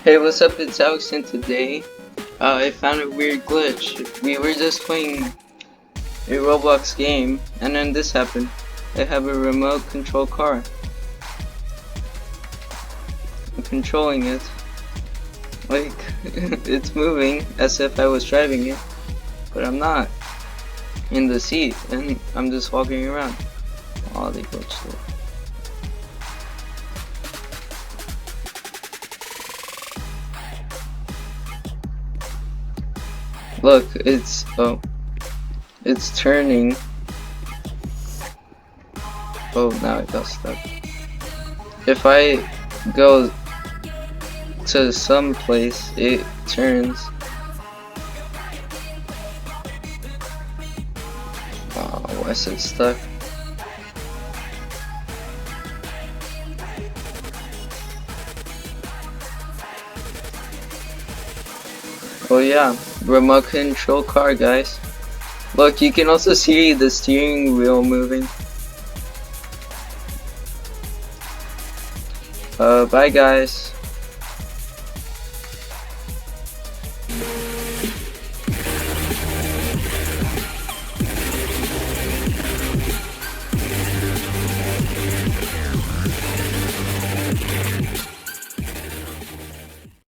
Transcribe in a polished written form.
Hey, what's up? It's Alex, and today I found a weird glitch. We were just playing a Roblox game, and then this happened. I have a remote control car. I'm controlling it. Like, it's moving as if I was driving it, but I'm not in the seat, and I'm just walking around. Oh, they glitched it. Look, it's turning. Oh, now it got stuck. If I go to some place, it turns. Oh, why is it stuck? Oh yeah, remote control car, guys. Look, you can also see the steering wheel moving. Bye guys.